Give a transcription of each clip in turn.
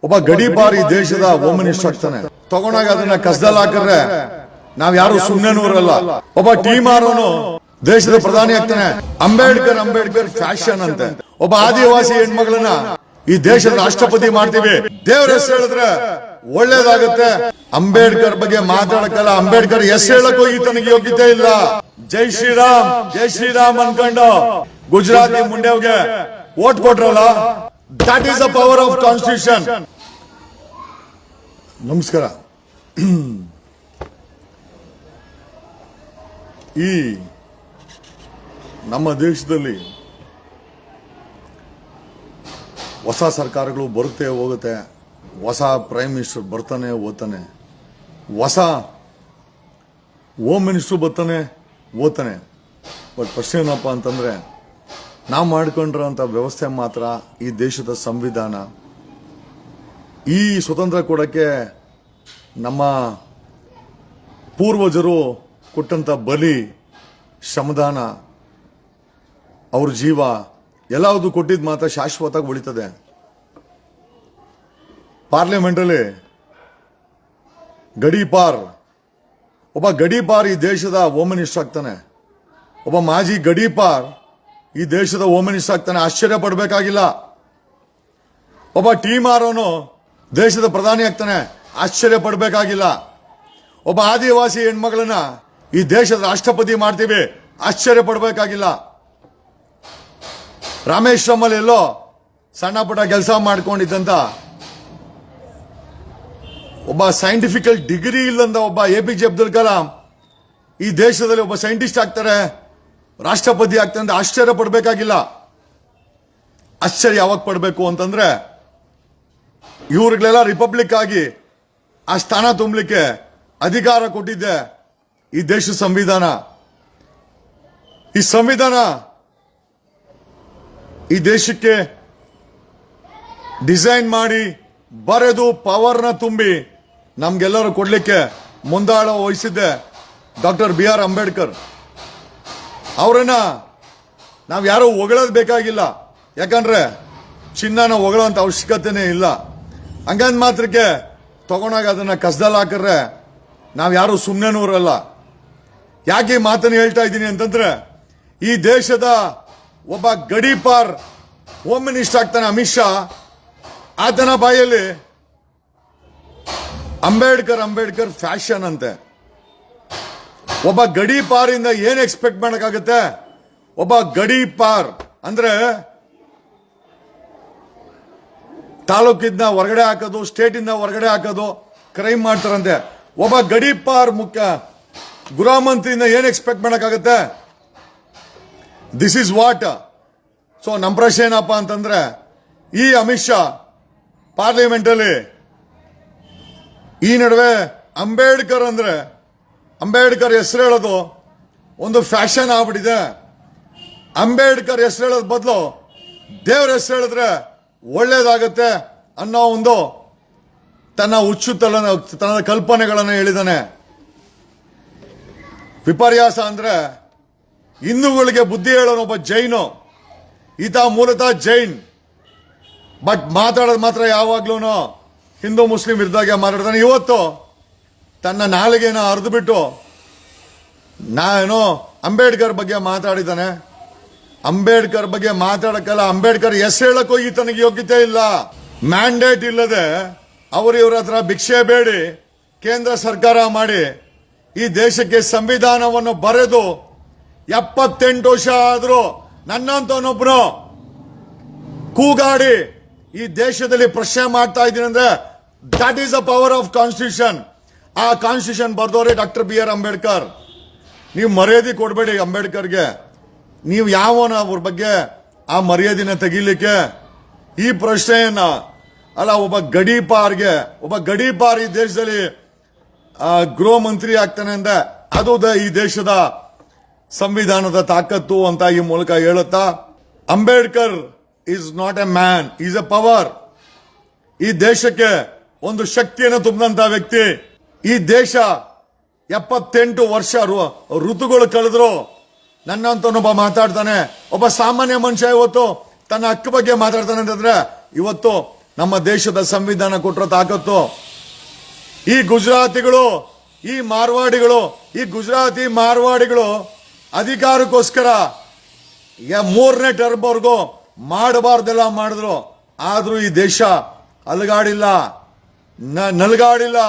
ಒಬ್ಬ ಗಡಿಪಾರಿ ದೇಶದ home minister ಆಗ್ತಾನೆ. ತಗೊಂಡಾಗ ಅದನ್ನ ಕಸದಲ್ಲಿ ಹಾಕಿದ್ರೆ ನಾವ್ ಯಾರು ಸುಮ್ಮನೆ ಇರಲ್ಲ. ಒಬ್ಬ ಟೀಮ್ ಆರೋನು ದೇಶದ ಪ್ರಧಾನಿ ಆಗ್ತಾನೆ. ಅಂಬೇಡ್ಕರ್ ಫ್ಯಾಷನ್ ಅಂತೆ. ಒಬ್ಬ ಆದಿವಾಸಿ ಹೆಣ್ಮಗಳನ್ನ ಈ ದೇಶದ ರಾಷ್ಟ್ರಪತಿ ಮಾಡ್ತೀವಿ. ದೇವ್ರ ಹೆಸರು ಹೇಳಿದ್ರೆ ಒಳ್ಳೇದಾಗುತ್ತೆ. ಅಂಬೇಡ್ಕರ್ ಬಗ್ಗೆ ಮಾತಾಡಕ್ಕಲ್ಲ. ಅಂಬೇಡ್ಕರ್ ಹೆಸರು ಹೇಳಕ್ಕೂ ಈತನಿಗೆ ಯೋಗ್ಯತೆ ಇಲ್ಲ. ಜೈ ಶ್ರೀರಾಮ್ ಅನ್ಕೊಂಡು ಗುಜರಾತಿ ಮುಂಡೆವ್ಗೆ ವೋಟ್ ಕೊಟ್ರಲ್ಲ. That is the power of constitution. ನಮಸ್ಕಾರ. ಈ ನಮ್ಮ ದೇಶದಲ್ಲಿ ಹೊಸ ಸರ್ಕಾರಗಳು ಬರುತ್ತೆ ಹೋಗುತ್ತೆ. ಹೊಸ ಪ್ರೈಮ್ ಮಿನಿಸ್ಟರ್ ಬರ್ತಾನೆ ಹೋಗ್ತಾನೆ. ಹೊಸ ಹೋಮ್ ಮಿನಿಸ್ಟರ್ ಬರ್ತಾನೆ ಹೋಗ್ತಾನೆ. ಬಟ್ ಪ್ರಶ್ನೆ ಏನಪ್ಪ ಅಂತಂದ್ರೆ, ನಾವು ಮಾಡ್ಕೊಂಡಿರೋಂಥ ವ್ಯವಸ್ಥೆ ಮಾತ್ರ ಈ ದೇಶದ ಸಂವಿಧಾನ. ಈ ಸ್ವತಂತ್ರ ಕೊಡಕ್ಕೆ ನಮ್ಮ ಪೂರ್ವಜರು ಕೊಟ್ಟಂತ ಬಲಿ, ಶ್ರಮದಾನ, ಅವ್ರ ಜೀವ ಎಲ್ಲವುದು ಕೊಟ್ಟಿದ್ದು ಮಾತ್ರ ಶಾಶ್ವತವಾಗಿ ಉಳಿತದೆ. ಪಾರ್ಲಿಮೆಂಟಲ್ಲಿ ಒಬ್ಬ ಗಡೀಪಾರ್ ಈ ದೇಶದ ಹೋಮ್ ಮಿನಿಸ್ಟರ್ ಆಗ್ತಾನೆ. ಒಬ್ಬ ಮಾಜಿ ಗಡೀಪಾರ್ ಈ ದೇಶದ ಹೋಮ್ ಮಿನಿಸ್ಟರ್ ಆಗ್ತಾನೆ. ಆಶ್ಚರ್ಯ ಪಡಬೇಕಾಗಿಲ್ಲ. ಒಬ್ಬ ಟೀಮ್ ಆರೋನು ದೇಶದ ಪ್ರಧಾನಿ ಆಗ್ತಾನೆ. ಆಶ್ಚರ್ಯ ಪಡಬೇಕಾಗಿಲ್ಲ. ಒಬ್ಬ ಆದಿವಾಸಿ ಹೆಣ್ಮಗಳನ್ನ ಈ ದೇಶದ ರಾಷ್ಟ್ರಪತಿ ಮಾಡ್ತೀವಿ. ಆಶ್ಚರ್ಯ ಪಡಬೇಕಾಗಿಲ್ಲ. ರಾಮೇಶ್ವರಮಲ್ಲಿ ಎಲ್ಲೋ ಸಣ್ಣ ಪುಟ್ಟ ಕೆಲಸ ಮಾಡ್ಕೊಂಡಿದ್ದಂತ ಒಬ್ಬ ಸೈಂಟಿಫಿಕಲ್ ಡಿಗ್ರಿ ಇಲ್ಲಂದ ಒಬ್ಬ APJ ಅಬ್ದುಲ್ ಕಲಾಂ ಈ ದೇಶದಲ್ಲಿ ಒಬ್ಬ ಸೈಂಟಿಸ್ಟ್ ಆಗ್ತಾರೆ, ರಾಷ್ಟ್ರಪತಿ ಆಗ್ತಾರೆ ಅಂತ ಆಶ್ಚರ್ಯ ಪಡಬೇಕಾಗಿಲ್ಲ. ಆಶ್ಚರ್ಯ ಯಾವಾಗ ಪಡಬೇಕು ಅಂತಂದ್ರೆ, ಇವ್ರಿಗೆಲ್ಲ ರಿಪಬ್ಲಿಕ್ ಆಗಿ ಆ ಸ್ಥಾನ ತುಂಬಲಿಕ್ಕೆ ಅಧಿಕಾರ ಕೊಟ್ಟಿದ್ದೆ ಈ ದೇಶದ ಸಂವಿಧಾನ. ಈ ಸಂವಿಧಾನ ಈ ದೇಶಕ್ಕೆ ಡಿಸೈನ್ ಮಾಡಿ ಬರೆದು ಪವರ್ನ ತುಂಬಿ ನಮ್ಗೆಲ್ಲರೂ ಕೊಡ್ಲಿಕ್ಕೆ ಮುಂದಾಳ ವಹಿಸಿದ್ದೆ ಡಾಕ್ಟರ್ BR ಅಂಬೇಡ್ಕರ್. ಅವರನ್ನ ನಾವು ಯಾರು ಹೊಗಳೋದು ಬೇಕಾಗಿಲ್ಲ. ಯಾಕಂದ್ರೆ ಚಿನ್ನನ ಹೊಗಳೋಂಥ ಅವಶ್ಯಕತೆನೇ ಇಲ್ಲ. ಹಂಗಂದ್ ಮಾತ್ರಕ್ಕೆ ತಗೊಂಡಾಗ ಅದನ್ನ ಕಸದಲ್ಲಿ ಹಾಕಿದ್ರೆ ನಾವು ಯಾರು ಸುಮ್ಮನೆ ಇರಲ್ಲ. ಯಾಕೆ ಈ ಮಾತನ್ನು ಹೇಳ್ತಾ ಇದ್ದೀನಿ ಅಂತಂದ್ರೆ, ಈ ದೇಶದ ಒಬ್ಬ ಗಡೀಪಾರ್ ಹೋಮ್ ಮಿನಿಸ್ಟರ್ ಆಗ್ತಾನೆ ಅಮಿತ್ ಶಾ. ಆತನ ಬಾಯಲ್ಲಿ ಅಂಬೇಡ್ಕರ್ ಫ್ಯಾಷನ್ ಅಂತೆ. ಒಬ್ಬ ಗಡೀಪಾರಿಂದ ಏನ್ ಎಕ್ಸ್ಪೆಕ್ಟ್ ಮಾಡಕ್ಕಾಗತ್ತೆ? ಒಬ್ಬ ಗಡೀಪಾರ್ ಅಂದ್ರೆ ತಾಲೂಕಿಂದ ಹೊರಗಡೆ ಹಾಕೋದು, ಸ್ಟೇಟಿಂದ ಹೊರಗಡೆ ಹಾಕೋದು, ಕ್ರೈಮ್ ಮಾಡ್ತಾರಂತೆ. ಒಬ್ಬ ಗಡೀಪಾರ್ ಗೃಹ ಮಂತ್ರಿಯಿಂದ ಏನ್ ಎಕ್ಸ್ಪೆಕ್ಟ್ ಮಾಡಕ್ಕಾಗತ್ತೆ? This is what. ಸೊ ನಮ್ಮ ಪ್ರಶ್ನೆ ಏನಪ್ಪ ಅಂತಂದ್ರೆ, ಈ ಅಮಿತ್ ಶಾ ಪಾರ್ಲಿಮೆಂಟ್ ಅಲ್ಲಿ ಈ ನಡುವೆ ಅಂಬೇಡ್ಕರ್ ಹೆಸರು ಹೇಳೋದು ಒಂದು ಫ್ಯಾಷನ್ ಆಗ್ಬಿಟ್ಟಿದೆ. ಅಂಬೇಡ್ಕರ್ ಹೆಸರು ಹೇಳೋದ್ ಬದಲು ದೇವ್ರ ಹೆಸರು ಹೇಳಿದ್ರೆ ಒಳ್ಳೇದಾಗತ್ತೆ ಅನ್ನೋ ಒಂದು ತನ್ನ ಕಲ್ಪನೆಗಳನ್ನು ಹೇಳಿದಾನೆ. ವಿಪರ್ಯಾಸ ಅಂದ್ರೆ, ಹಿಂದೂಗಳಿಗೆ ಬುದ್ಧಿ ಹೇಳೋನು ಒಬ್ಬ ಜೈನು. ಈತ ಮೂಲತಃ ಜೈನ್, ಬಟ್ ಮಾತಾಡೋದು ಮಾತ್ರ ಯಾವಾಗ್ಲೂ ಹಿಂದೂ ಮುಸ್ಲಿಂ ವಿರುದ್ಧ ಮಾತಾಡ್ತಾನೆ. ಇವತ್ತು ತನ್ನ ನಾಲಿಗೆನ ಅರ್ದು ಬಿಟ್ಟು ಅಂಬೇಡ್ಕರ್ ಬಗ್ಗೆ ಮಾತಾಡಿದ್ದಾನೆ. ಅಂಬೇಡ್ಕರ್ ಬಗ್ಗೆ ಮಾತಾಡಕ್ಕಲ್ಲ. ಅಂಬೇಡ್ಕರ್ ಹೆಸರು ಹೇಳಕ್ಕೂ ಈತನಿಗೆ ಯೋಗ್ಯತೆ ಇಲ್ಲ. ಮ್ಯಾಂಡೇಟ್ ಇಲ್ಲದೆ ಇವ್ರ ಹತ್ರ ಭಿಕ್ಷೆ ಬೇಡಿ ಕೇಂದ್ರ ಸರ್ಕಾರ ಮಾಡಿ ಈ ದೇಶಕ್ಕೆ ಸಂವಿಧಾನವನ್ನು ಬರೆದು 78 ವರ್ಷ ಆದ್ರೂ ನನ್ನಂತವನೊಬ್ಬನು ಕೂಗಾಡಿ ಈ ದೇಶದಲ್ಲಿ ಪ್ರಶ್ನೆ ಮಾಡ್ತಾ ಇದ್ದೀನಿ ಅಂದ್ರೆ, that is the power of constitution. ಆ ಕಾನ್ಸ್ಟಿಟ್ಯೂಷನ್ ಬರ್ದವ್ರೆ ಡಾಕ್ಟರ್ BR ಅಂಬೇಡ್ಕರ್. ನೀವು ಮರ್ಯಾದೆ ಕೊಡಬೇಡಿ ಅಂಬೇಡ್ಕರ್ಗೆ. ನೀವು ಯಾವನ ಅವ್ರ ಬಗ್ಗೆ ಆ ಮರ್ಯಾದಿನ ತೆಗಿಲಿಕ್ಕೆ ಈ ಪ್ರಶ್ನೆಯನ್ನ ಅಲ್ಲ. ಒಬ್ಬ ಗಡೀಪಾರ್ ಈ ದೇಶದಲ್ಲಿ ಗೃಹ ಮಂತ್ರಿ ಆಗ್ತಾನೆ ಅಂದ್ರೆ ಅದು ಈ ದೇಶದ ಸಂವಿಧಾನದ ತಾಕತ್ತು ಅಂತ ಈ ಮೂಲಕ ಹೇಳುತ್ತಾ, Ambedkar is not A man, is A power. ಈ ದೇಶಕ್ಕೆ ಒಂದು ಶಕ್ತಿಯನ್ನು ತುಂಬಿದಂತ ವ್ಯಕ್ತಿ. ಈ ದೇಶ 78 ವರ್ಷ ಋತುಗಳು ಕಳೆದ್ರು ನನ್ನಂತನೊಬ್ಬ ಮಾತಾಡ್ತಾನೆ. ಒಬ್ಬ ಸಾಮಾನ್ಯ ಮನುಷ್ಯ ಇವತ್ತು ತನ್ನ ಹಕ್ಕು ಬಗ್ಗೆ ಮಾತಾಡ್ತಾನೆ ಅಂತಂದ್ರೆ, ಇವತ್ತು ನಮ್ಮ ದೇಶದ ಸಂವಿಧಾನ ಕೊಟ್ಟರೆ ತಾಕತ್ತು. ಈ ಗುಜರಾತಿಗಳು, ಈ ಮಾರ್ವಾಡಿಗಳು, ಈ ಗುಜರಾತಿ ಮಾರ್ವಾಡಿಗಳು ಅಧಿಕಾರಕ್ಕೋಸ್ಕರ ಮೂರನೇ ಟರ್ಮ್ವರೆಗೂ ಮಾಡಬಾರ್ದೆಲ್ಲ ಮಾಡಿದ್ರು. ಆದ್ರೂ ಈ ದೇಶ ಅಲುಗಾಡಿಲ್ಲ, ನಲುಗಾಡಿಲ್ಲ,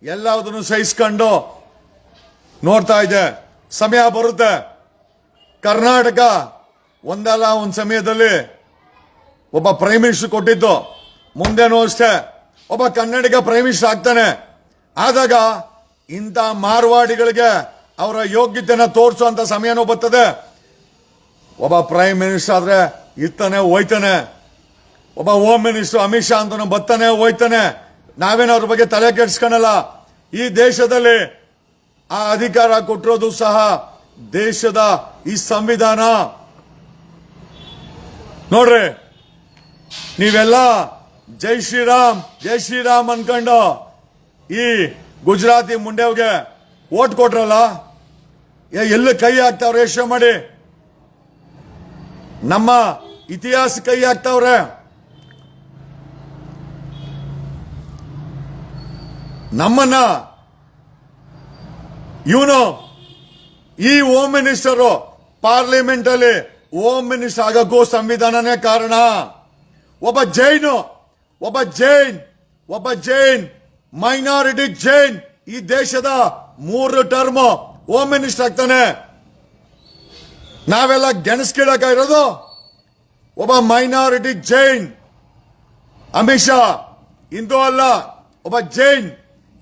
ಎಲ್ಲದನ್ನು ಸಹಿಸ್ಕೊಂಡು ನೋಡ್ತಾ ಇದೆ. ಸಮಯ ಬರುತ್ತೆ, ಕರ್ನಾಟಕ ಒಂದಲ್ಲ ಒಂದು ಸಮಯದಲ್ಲಿ ಒಬ್ಬ ಪ್ರೈಮ್ ಮಿನಿಸ್ಟರ್ ಕೊಟ್ಟಿದ್ದು, ಮುಂದೇನೂ ಅಷ್ಟೇ ಒಬ್ಬ ಕನ್ನಡಿಗ ಪ್ರೈಮ್ ಮಿನಿಸ್ಟರ್ ಆಗ್ತಾನೆ. ಆದಾಗ ಇಂಥ ಮಾರ್ವಾಡಿಗಳಿಗೆ ಅವರ ಯೋಗ್ಯತೆನ ತೋರಿಸುವಂತ ಸಮಯನೂ ಬರ್ತದೆ. ಒಬ್ಬ ಪ್ರೈಮ್ ಮಿನಿಸ್ಟರ್ ಆದ್ರೆ ಇರ್ತಾನೆ ಹೋಯ್ತಾನೆ, ಒಬ್ಬ ಹೋಮ್ ಮಿನಿಸ್ಟರ್ ಅಮಿತ್ ಶಾ ಅಂತಾನು ಬರ್ತಾನೆ ಹೋಯ್ತಾನೆ. ನಾವೇನು ಅವ್ರ ಬಗ್ಗೆ ತಲೆ ಕೆಡಿಸ್ಕೊಳಲ್ಲ. ಈ ದೇಶದಲ್ಲಿ ಆ ಅಧಿಕಾರ ಕೊಟ್ಟಿರೋದು ಸಹ ದೇಶದ ಈ ಸಂವಿಧಾನ. ನೋಡ್ರಿ, ನೀವೆಲ್ಲ ಜೈ ಶ್ರೀರಾಮ್ ಜೈ ಶ್ರೀರಾಮ್ ಅನ್ಕೊಂಡು ಈ ಗುಜರಾತಿ ಮುಂಡೆವ್ಗೆ ಓಟ್ ಕೊಟ್ರಲ್ಲ, ಎಲ್ಲಿ ಕೈ ಹಾಕ್ತಾವ್ರೆ ಯೋಚನೆ ಮಾಡಿ. ನಮ್ಮ ಇತಿಹಾಸ ಕೈ ಹಾಕ್ತಾವ್ರೆ. ನಮ್ಮನ್ನ ಇವನು ಈ ಹೋಮ್ ಮಿನಿಸ್ಟರ್ ಪಾರ್ಲಿಮೆಂಟ್ ಅಲ್ಲಿ ಹೋಮ್ ಮಿನಿಸ್ಟರ್ ಆಗಕ್ಕೂ ಸಂವಿಧಾನನೇ ಕಾರಣ. ಒಬ್ಬ ಜೈನ್ ಮೈನಾರಿಟಿ ಜೈನ್ ಈ ದೇಶದ 3 ಟರ್ಮ್ ಹೋಮ್ ಮಿನಿಸ್ಟರ್ ಆಗ್ತಾನೆ. ನಾವೆಲ್ಲ ಗೆಣಸ್ಕಿಡಕ ಇರೋದು ಒಬ್ಬ ಮೈನಾರಿಟಿ ಜೈನ್. ಅಮಿತ್ ಶಾ ಹಿಂದೂ ಅಲ್ಲ, ಒಬ್ಬ ಜೈನ್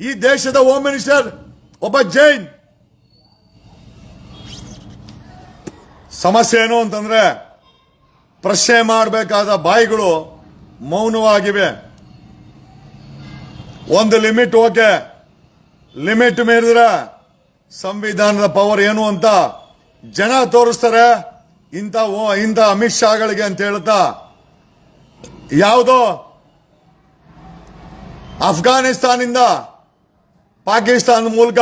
ಈ ದೇಶದ ಹೋಮ್ ಮಿನಿಸ್ಟರ್, ಒಬ್ಬ ಜೈನ್. ಸಮಸ್ಯೆ ಏನು ಅಂತಂದ್ರೆ ಪ್ರಶ್ನೆ ಮಾಡಬೇಕಾದ ಬಾಯಿಗಳು ಮೌನವಾಗಿವೆ. ಒಂದು ಲಿಮಿಟ್ ಓಕೆ, ಲಿಮಿಟ್ ಮೀರಿದ್ರೆ ಸಂವಿಧಾನದ ಪವರ್ ಏನು ಅಂತ ಜನ ತೋರಿಸ್ತಾರೆ. ಇಂಥ ಅಮಿತ್ ಶಾಗಳಿಗೆ ಅಂತ ಹೇಳ್ತಾ ಯಾವುದೋ ಅಫ್ಘಾನಿಸ್ತಾನಿಂದ ಪಾಕಿಸ್ತಾನದ ಮೂಲಕ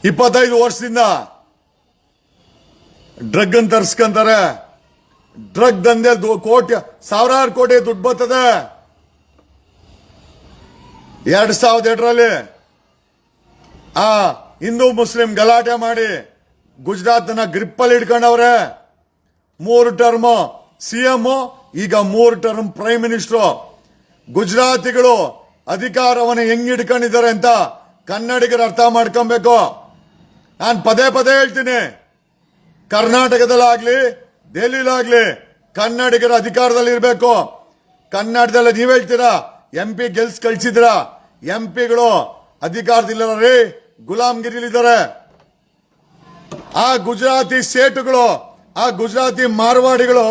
25 ವರ್ಷದಿಂದ ಡ್ರಗ್ ಅನ್ನು ತರಿಸ್ಕೊಂತಾರೆ. ಡ್ರಗ್ ದಂಧೆ ಸಾವಿರಾರು ಕೋಟಿ ದುಡ್ಡು ಬರ್ತದೆ. 2002ರಲ್ಲಿ ಆ ಹಿಂದೂ ಮುಸ್ಲಿಂ ಗಲಾಟೆ ಮಾಡಿ ಗುಜರಾತ್ನ ಗ್ರಿಪ್ಪಲ್ಲಿ ಇಟ್ಕೊಂಡವ್ರೆ. 3 ಟರ್ಮ್ ಸಿಎಂ, ಈಗ 3 ಟರ್ಮ್ ಪ್ರೈಮ್ ಮಿನಿಸ್ಟರ್. ಗುಜರಾತಿಗಳು ಅಧಿಕಾರವನ್ನು ಹೆಂಗ್ ಹಿಡ್ಕೊಂಡಿದ್ದಾರೆ ಅಂತ ಕನ್ನಡಿಗರು ಅರ್ಥ ಮಾಡ್ಕೊಬೇಕು. ನಾನು ಪದೇ ಪದೇ ಹೇಳ್ತೀನಿ, ಕರ್ನಾಟಕದಲ್ಲಾಗ್ಲಿ ದೆಹಲಿಲಾಗ್ಲಿ ಕನ್ನಡಿಗರ ಅಧಿಕಾರದಲ್ಲಿ ಇರಬೇಕು. ಕನ್ನಡದಲ್ಲಿ ನೀವ್ ಹೇಳ್ತೀರಾ MP ಗೆಲ್ಸ್ ಕಳ್ಸಿದ್ರ, MPಗಳು ಅಧಿಕಾರದಿಲ್ಲ ರೀ, ಗುಲಾಮ್ಗಿರಿಲಿದ್ದಾರೆ. ಆ ಗುಜರಾತಿ ಸೇಟುಗಳು, ಆ ಗುಜರಾತಿ ಮಾರ್ವಾಡಿಗಳು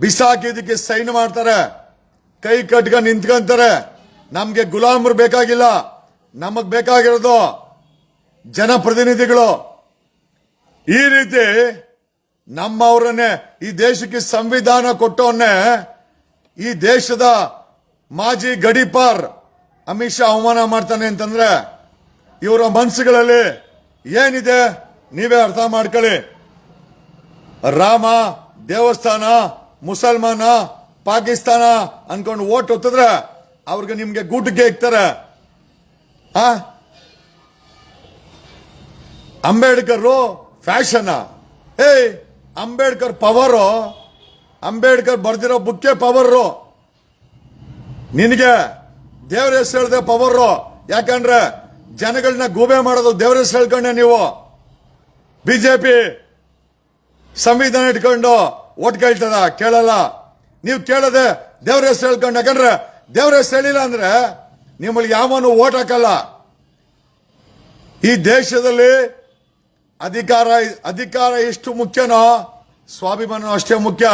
ಬಿಸಾಕಿದಕ್ಕೆ ಸೈನ್ ಮಾಡ್ತಾರೆ, ಕೈ ಕಟ್ಕೊಂಡು ನಿಂತ್ಕೊಂತಾರೆ. ನಮ್ಗೆ ಗುಲಾಮರು ಬೇಕಾಗಿಲ್ಲ, ನಮಗ್ ಬೇಕಾಗಿರೋದು ಜನಪ್ರತಿನಿಧಿಗಳು. ಈ ರೀತಿ ನಮ್ಮವರನ್ನೇ, ಈ ದೇಶಕ್ಕೆ ಸಂವಿಧಾನ ಕೊಟ್ಟವನ್ನೇ ಈ ದೇಶದ ಮಾಜಿ ಗಡೀಪಾರ್ ಅಮಿತ್ ಶಾ ಅವಮಾನ ಮಾಡ್ತಾನೆ ಅಂತಂದ್ರೆ ಇವರ ಮನಸ್ಸುಗಳಲ್ಲಿ ಏನಿದೆ ನೀವೇ ಅರ್ಥ ಮಾಡ್ಕೊಳ್ಳಿ. ರಾಮ ದೇವಸ್ಥಾನ, ಮುಸಲ್ಮಾನ, ಪಾಕಿಸ್ತಾನ ಅನ್ಕೊಂಡು ಓಟ್ ಹೊತ್ತಿದ್ರೆ ಅವ್ರಿಗೆ ನಿಮ್ಗೆ ಗೂಟಿಗೆ ಇಕ್ತಾರೆ. ಅಂಬೇಡ್ಕರ್ ಫ್ಯಾಷನ್, ಅಂಬೇಡ್ಕರ್ ಪವರು, ಅಂಬೇಡ್ಕರ್ ಬರ್ದಿರೋ ಬುಕ್ಕೆ ಪವರು. ನಿನಗೆ ದೇವ್ರ ಹೆಸರು ಹೇಳ್ದೆ ಪವರು. ಯಾಕಂದ್ರೆ ಜನಗಳನ್ನ ಗೂಬೆ ಮಾಡೋದು ದೇವ್ರ ಹೆಸರು ಹೇಳ್ಕೊಂಡೆ ನೀವು. ಬಿಜೆಪಿ ಸಂವಿಧಾನ ಇಟ್ಕೊಂಡು ಓಟ್ ಕೇಳ್ತದ? ಕೇಳಲ್ಲ. ನೀವು ಕೇಳದೆ ದೇವ್ರ ಹೆಸರು ಹೇಳ್ಕೊಂಡು, ಯಾಕಂದ್ರೆ ದೇವ್ರ ಹೆಸರು ಹೇಳಿಲ್ಲ ಅಂದ್ರೆ ನಿಮ್ಮಲ್ಲಿ ಯಾವನು ಓಟ್ ಹಾಕಲ್ಲ. ಈ ದೇಶದಲ್ಲಿ ಅಧಿಕಾರ ಎಷ್ಟು ಮುಖ್ಯನೋ ಸ್ವಾಭಿಮಾನ ಅಷ್ಟೇ ಮುಖ್ಯ.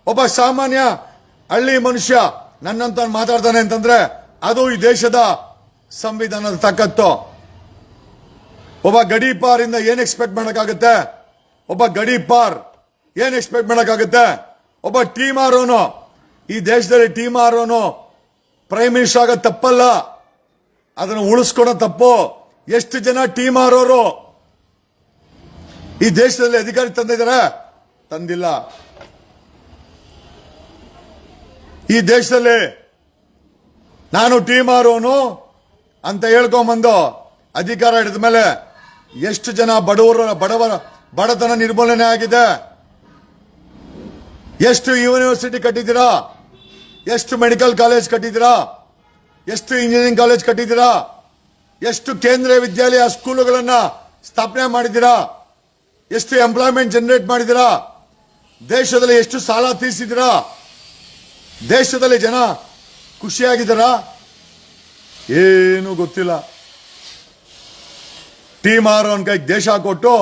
ಒಬ್ಬ ಸಾಮಾನ್ಯ ಹಳ್ಳಿ ಮನುಷ್ಯ ನನ್ನಂತ ಮಾತಾಡ್ತಾನೆ ಅಂತಂದ್ರೆ ಅದು ಈ ದೇಶದ ಸಂವಿಧಾನದ ತಾಕತ್ತು. ಒಬ್ಬ ಗಡೀಪಾರಿಂದ ಏನ್ ಎಕ್ಸ್ಪೆಕ್ಟ್ ಮಾಡಕ್ಕಾಗುತ್ತೆ? ಒಬ್ಬ ಗಡೀಪಾರ್ ಏನ್ ಎಕ್ಸ್ಪೆಕ್ಟ್ ಮಾಡಕ್ಕಾಗುತ್ತೆ? ಒಬ್ಬ ಟೀಮ್ ಆರೋನು, ಈ ದೇಶದಲ್ಲಿ ಟೀಮ್ ಆರೋನು ಪ್ರೈಮ್ ಮಿನಿಸ್ಟರ್ ಆಗೋದು ತಪ್ಪಲ್ಲ, ಅದನ್ನು ಉಳಿಸ್ಕೊಡೋ ತಪ್ಪು. ಎಷ್ಟು ಜನ ಟೀಮ್ ಆರೋರು ಈ ದೇಶದಲ್ಲಿ ಅಧಿಕಾರಿ ತಂದಿದ್ದಾರೆ? ತಂದಿಲ್ಲ. ಈ ದೇಶದಲ್ಲಿ ನಾನು ಟೀಮ್ ಆರೋನು ಅಂತ ಹೇಳ್ಕೊಂಬಂದು ಅಧಿಕಾರ ಹಿಡಿದ ಮೇಲೆ ಎಷ್ಟು ಜನ ಬಡತನ ನಿರ್ಮೂಲನೆ ಆಗಿದೆ? ಎಷ್ಟು ಯೂನಿವರ್ಸಿಟಿ ಕಟ್ಟಿದ್ದೀರಾ? ಎಷ್ಟು ಮೆಡಿಕಲ್ ಕಾಲೇಜ್ ಕಟ್ಟಿದ್ದೀರಾ? ಎಷ್ಟು ಇಂಜಿನಿಯರಿಂಗ್ ಕಾಲೇಜ್ ಕಟ್ಟಿದ್ದೀರಾ? ಎಷ್ಟು ಕೇಂದ್ರೀಯ ವಿದ್ಯಾಲಯ ಸ್ಕೂಲುಗಳನ್ನ ಸ್ಥಾಪನೆ ಮಾಡಿದ್ದೀರಾ? ಎಷ್ಟು ಎಂಪ್ಲಾಯ್ಮೆಂಟ್ ಜನರೇಟ್ ಮಾಡಿದ್ದೀರಾ? ದೇಶದಲ್ಲಿ ಎಷ್ಟು ಸಾಲ ತೀರಿಸಿದ್ದೀರಾ? ದೇಶದಲ್ಲಿ ಜನ ಖುಷಿಯಾಗಿದ್ದಾರಾ? ಏನು ಗೊತ್ತಿಲ್ಲ. ಟೀಮ್ ಆರೋನ್ ಕೈಗೆ ದೇಶ ಕೊಟ್ಟು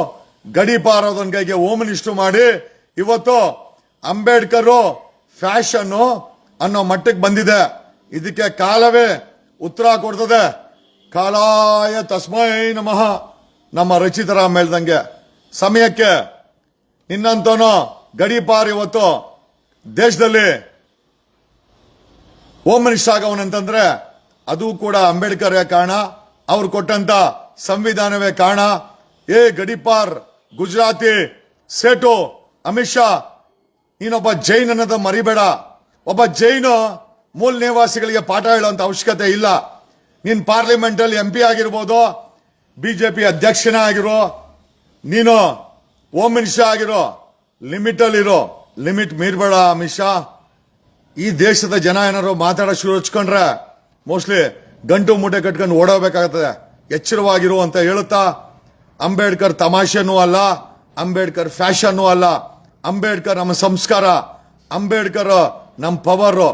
ಗಡೀಪಾರೋದನ್ ಕೈಗೆ ಹೋಮ್ ಮಿನಿಸ್ಟರ್ ಮಾಡಿ ಇವತ್ತು ಅಂಬೇಡ್ಕರ್ ಫ್ಯಾಷನ್ ಅನ್ನೋ ಮಟ್ಟಕ್ಕೆ ಬಂದಿದೆ. ಇದಕ್ಕೆ ಕಾಲವೇ ಉತ್ತರ ಕೊಡ್ತದೆ. ಕಾಲಾಯ ತಸ್ಮೈ ನಮಃ. ನಮ್ಮ ರಚಿತರಾಮ್ ಹೇಳ್ದಂಗೆ ಸಮಯಕ್ಕೆ ಇನ್ನಂತನೋ ಗಡೀಪಾರ್ ಇವತ್ತು ದೇಶದಲ್ಲಿ ಹೋಮ್ ಮಿನಿಸ್ಟರ್ ಆಗವನಂತಂದ್ರೆ ಅದು ಕೂಡ ಅಂಬೇಡ್ಕರ್ ಕಾರಣ, ಅವ್ರು ಕೊಟ್ಟಂತ ಸಂವಿಧಾನವೇ ಕಾರಣ. ಗಡೀಪಾರ್ ಗುಜರಾತಿ ಸೇಟು ಅಮಿತ್ ಶಾ, ನೀನೊಬ್ಬ ಜೈನ್ ಅನ್ನೋದ ಮರಿಬೇಡ. ಒಬ್ಬ ಜೈನು ಮೂಲ ನಿವಾಸಿಗಳಿಗೆ ಪಾಠ ಹೇಳುವಂತ ಅವಶ್ಯಕತೆ ಇಲ್ಲ. ನೀನ್ ಪಾರ್ಲಿಮೆಂಟ್ ಅಲ್ಲಿ MP ಆಗಿರ್ಬೋದು, ಬಿಜೆಪಿ ಅಧ್ಯಕ್ಷನೇ ಆಗಿರೋ, ನೀನು ಹೋಮ್ ಮಿನಿಸ್ಟರ್ ಆಗಿರೋ, ಲಿಮಿಟ್ ಅಲ್ಲಿರೋ. ಲಿಮಿಟ್ ಮೀರ್ಬೇಡ ಅಮಿತ್ ಶಾ. ಈ ದೇಶದ ಜನ ಏನಾರು ಮಾತಾಡೋ ಶುರು ಹಚ್ಕೊಂಡ್ರೆ ಮೋಸ್ಟ್ಲಿ ಗಂಟು ಮೂಟೆ ಕಟ್ಕೊಂಡು ಓಡೋಬೇಕಾಗ್ತದೆ. ಎಚ್ಚರವಾಗಿರು ಅಂತ ಹೇಳುತ್ತಾ, ಅಂಬೇಡ್ಕರ್ ತಮಾಷೆನೂ ಅಲ್ಲ, ಅಂಬೇಡ್ಕರ್ ಫ್ಯಾಷನ್ನೂ ಅಲ್ಲ. ಅಂಬೇಡ್ಕರ್ ನಮ್ಮ ಸಂಸ್ಕಾರ, ಅಂಬೇಡ್ಕರ್ ನಮ್ಮ ಪವರ್,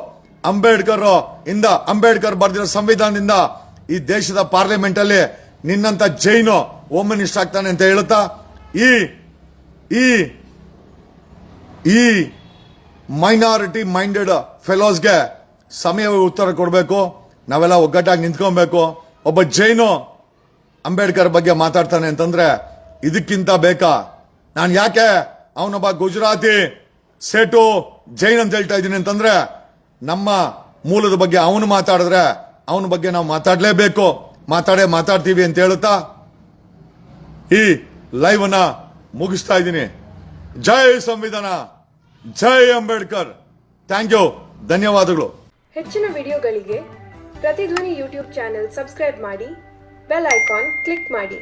ಅಂಬೇಡ್ಕರ್ ಬರೆದಿರೋ ಸಂವಿಧಾನದಿಂದ ಈ ದೇಶದ ಪಾರ್ಲಿಮೆಂಟ್ ಅಲ್ಲಿ ನಿನ್ನಂತ ಜೈನು ಹೋಮ್ ಮಿನಿಸ್ಟರ್ ಆಗ್ತಾನೆ ಅಂತ ಹೇಳುತ್ತಾ, ಈ ಮೈನಾರಿಟಿ ಮೈಂಡೆಡ್ ಫೆಲೋಸ್ಗೆ ಸಮಯ ಉತ್ತರ ಕೊಡಬೇಕು. ನಾವೆಲ್ಲ ಒಗ್ಗಟ್ಟಾಗಿ ನಿಂತ್ಕೊಬೇಕು. ಒಬ್ಬ ಜೈನು ಅಂಬೇಡ್ಕರ್ ಬಗ್ಗೆ ಮಾತಾಡ್ತಾನೆ ಅಂತಂದ್ರೆ ಇದಕ್ಕಿಂತ ಬೇಕಾ? ನಾನು ಯಾಕೆ ಅವನೊಬ್ಬ ಗುಜರಾತಿ ಸೇಟು ಜೈನ್ ಅಂತ ಹೇಳ್ತಾ ಇದ್ದೀನಿ ಅಂತಂದ್ರೆ, ನಮ್ಮ ಮೂಲದ ಬಗ್ಗೆ ಅವನು ಮಾತಾಡಿದ್ರೆ ಅವನ ಬಗ್ಗೆ ನಾವು ಮಾತಾಡಲೇಬೇಕು. ಮಾತಾಡ್ತೀವಿ ಅಂತ ಹೇಳುತ್ತಾ ಈ ಲೈವ್ ಅನ್ನ ಮುಗಿಸ್ತಾ ಇದ್ದೀನಿ. ಜೈ ಸಂವಿಧಾನ, ಜೈ ಅಂಬೇಡ್ಕರ್. ಥ್ಯಾಂಕ್ ಯು, ಧನ್ಯವಾದಗಳು. ಹೆಚ್ಚಿನ ವಿಡಿಯೋಗಳಿಗೆ ಪ್ರತಿಧ್ವನಿ ಯೂಟ್ಯೂಬ್ ಚಾನೆಲ್ ಸಬ್ಸ್ಕ್ರೈಬ್ ಮಾಡಿ, ಬೆಲ್ ಐಕಾನ್ ಕ್ಲಿಕ್ ಮಾಡಿ.